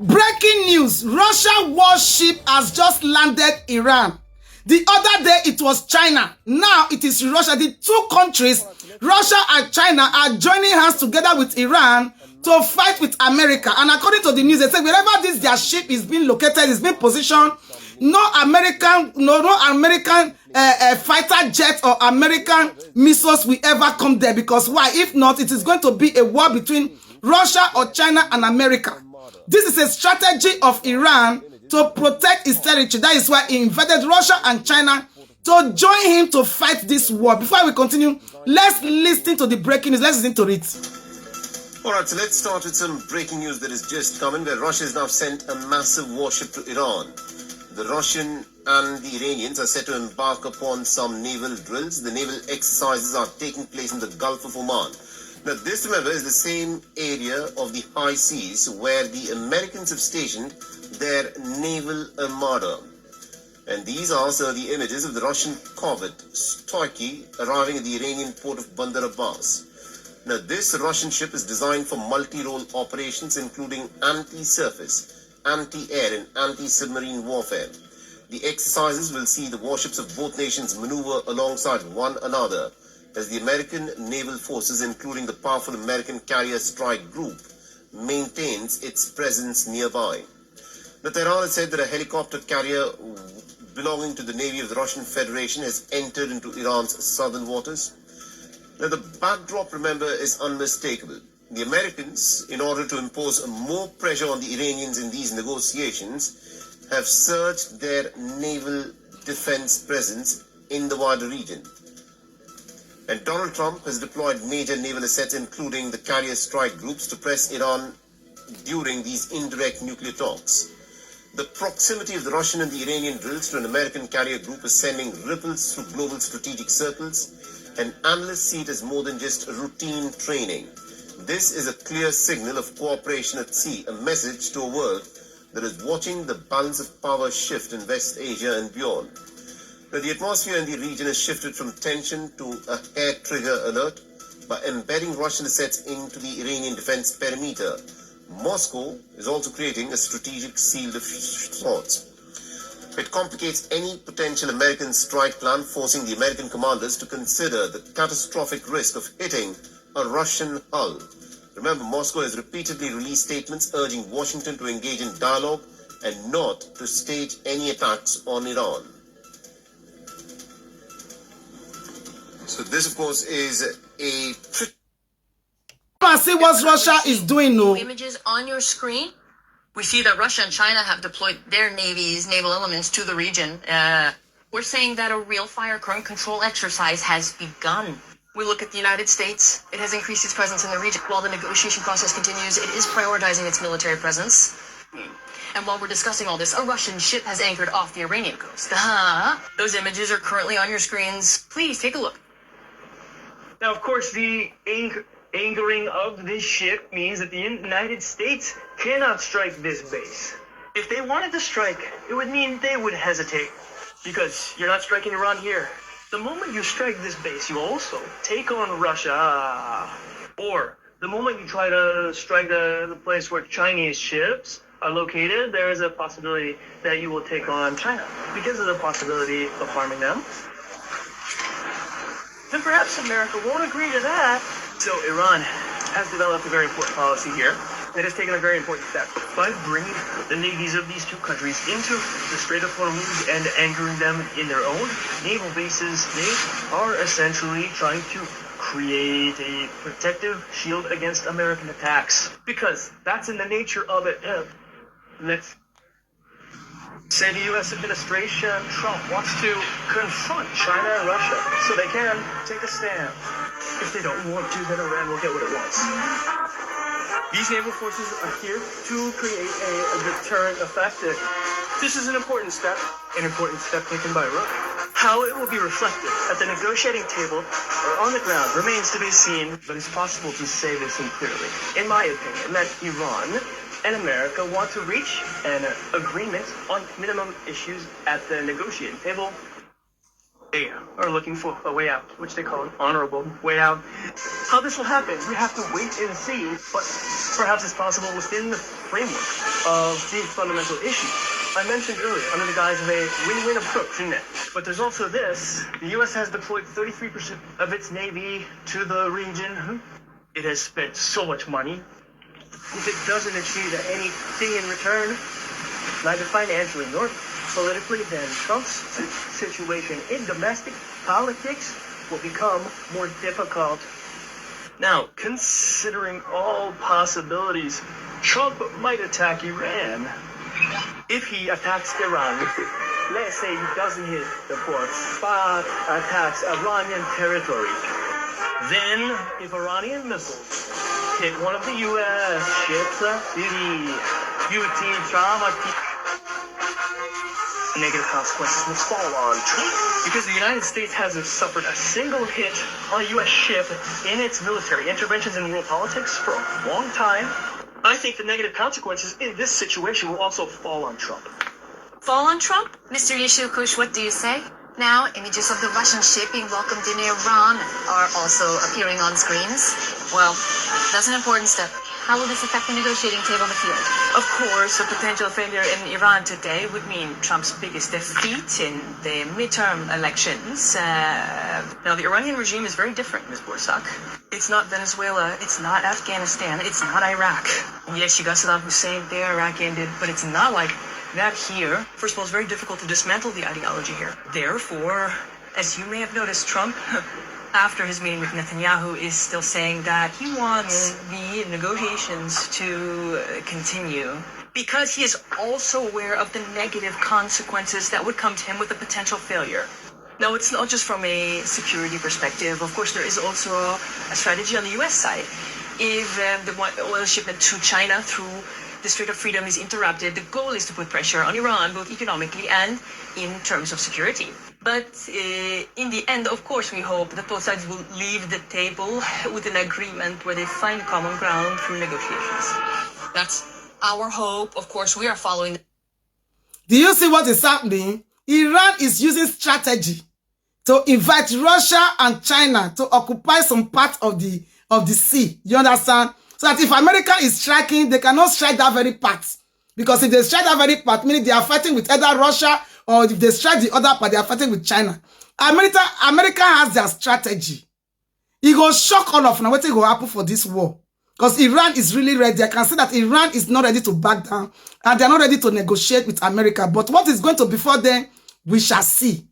Breaking news, Russia warship has just landed Iran. The other day it was China. Now it is Russia. The two countries, Russia and China, are joining hands together with Iran to fight with America. And according to the news, they say wherever their ship is being located, is being positioned, no American fighter jet or American missiles will ever come there. Because why? If not, it is going to be a war between Russia or China and America. This is a strategy of Iran to protect its territory. That is why he invited Russia and China to join him to fight this war. Before we continue, let's listen to the breaking news. Let's listen to it. All right, so let's start with some breaking news that has just come in, where Russia has now sent a massive warship to Iran. The Russian and the Iranians are set to embark upon some naval drills. The naval exercises are taking place in the Gulf of Oman. Now, this, remember, is the same area of the high seas where the Americans have stationed their naval armada. And these are the images of the Russian corvette Dike arriving at the Iranian port of Bandar Abbas. Now, this Russian ship is designed for multi-role operations, including anti-surface, anti-air, and anti-submarine warfare. The exercises will see the warships of both nations maneuver alongside one another as the American naval forces, including the powerful American Carrier Strike Group, maintains its presence nearby. Now, Tehran has said that a helicopter carrier belonging to the Navy of the Russian Federation has entered into Iran's southern waters. Now, the backdrop, remember, is unmistakable. The Americans, in order to impose more pressure on the Iranians in these negotiations, have surged their naval defense presence in the wider region. And Donald Trump has deployed major naval assets, including the carrier strike groups, to press Iran during these indirect nuclear talks. The proximity of the Russian and the Iranian drills to an American carrier group is sending ripples through global strategic circles, and analysts see it as more than just routine training. This is a clear signal of cooperation at sea, a message to a world that is watching the balance of power shift in West Asia and beyond. Now, the atmosphere in the region has shifted from tension to a hair-trigger alert by embedding Russian assets into the Iranian defense perimeter. Moscow is also creating a strategic shield of sorts. It complicates any potential American strike plan, forcing the American commanders to consider the catastrophic risk of hitting a Russian hull. Remember, Moscow has repeatedly released statements urging Washington to engage in dialogue and not to stage any attacks on Iran. So this, of course, is a... See what Russia is doing now. Images on your screen. We see that Russia and China have deployed their naval elements to the region. We're saying that a real fire current control exercise has begun. We look at the United States. It has increased its presence in the region. While the negotiation process continues, it is prioritizing its military presence. And while we're discussing all this, a Russian ship has anchored off the Iranian coast. Those images are currently on your screens. Please take a look. Now, of course, the anchoring of this ship means that the United States cannot strike this base. If they wanted to strike, it would mean they would hesitate, because you're not striking Iran here. The moment you strike this base, you also take on Russia. Or the moment you try to strike the place where Chinese ships are located, there is a possibility that you will take on China because of the possibility of harming them. Then perhaps America won't agree to that. So Iran has developed a very important policy here. It has taken a very important step by bringing the navies of these two countries into the Strait of Hormuz and anchoring them in their own naval bases. They are essentially trying to create a protective shield against American attacks, because that's in the nature of it. Let's say the U.S. administration, Trump, wants to confront China and Russia so they can take a stand. If they don't want to, then Iran will get what it wants. These naval forces are here to create a deterrent effect. This is an important step taken by Iran. How it will be reflected at the negotiating table or on the ground remains to be seen, but it's possible to say this clearly, in my opinion, that Iran and America want to reach an agreement on minimum issues at the negotiating table. They are looking for a way out, which they call an honorable way out. How this will happen, we have to wait and see, but perhaps it's possible within the framework of these fundamental issues. I mentioned earlier, under the guise of a win-win approach, isn't it? But there's also this. The U.S. has deployed 33% of its Navy to the region. It has spent so much money. If it doesn't achieve anything in return, neither financially nor politically, then Trump's situation in domestic politics will become more difficult. Now, considering all possibilities, Trump might attack Iran. If he attacks Iran, let's say he doesn't hit the ports, but attacks Iranian territory, then if Iranian missiles hit one of the U.S. ships, negative consequences will fall on Trump. Because the United States hasn't suffered a single hit on a U.S. ship in its military interventions in world politics for a long time, I think the negative consequences in this situation will also fall on Trump. Fall on Trump? Mr. Yeshukush, what do you say? Now, images of the Russian ship being welcomed in Iran are also appearing on screens. Well, that's an important step. How will this affect the negotiating table in the field? Of course, a potential failure in Iran today would mean Trump's biggest defeat in the midterm elections. Now, the Iranian regime is very different, Ms. Borsak. It's not Venezuela, it's not Afghanistan, it's not Iraq. Yes, you got Saddam Hussein there, Iraq ended, but it's not like that here. First of all, it's very difficult to dismantle the ideology here. Therefore, as you may have noticed, Trump, after his meeting with Netanyahu, is still saying that he wants the negotiations to continue because he is also aware of the negative consequences that would come to him with a potential failure. Now, it's not just from a security perspective. Of course, there is also a strategy on the U.S. side. If the oil shipment to China through the Strait of Freedom is interrupted, the goal is to put pressure on Iran, both economically and in terms of security. But in the end, of course, we hope that both sides will leave the table with an agreement where they find common ground through negotiations. That's our hope. Of course, we are following. Do you see what is happening? Iran is using strategy to invite Russia and China to occupy some part of the sea. You understand? So that if America is striking, they cannot strike that very part. Because if they strike that very part, meaning they are fighting with either Russia, or if they strike the other part, they are fighting with China. America has their strategy. It will shock all of them. What will happen for this war? Because Iran is really ready. I can see that Iran is not ready to back down. And they are not ready to negotiate with America. But what is going to befall them, we shall see.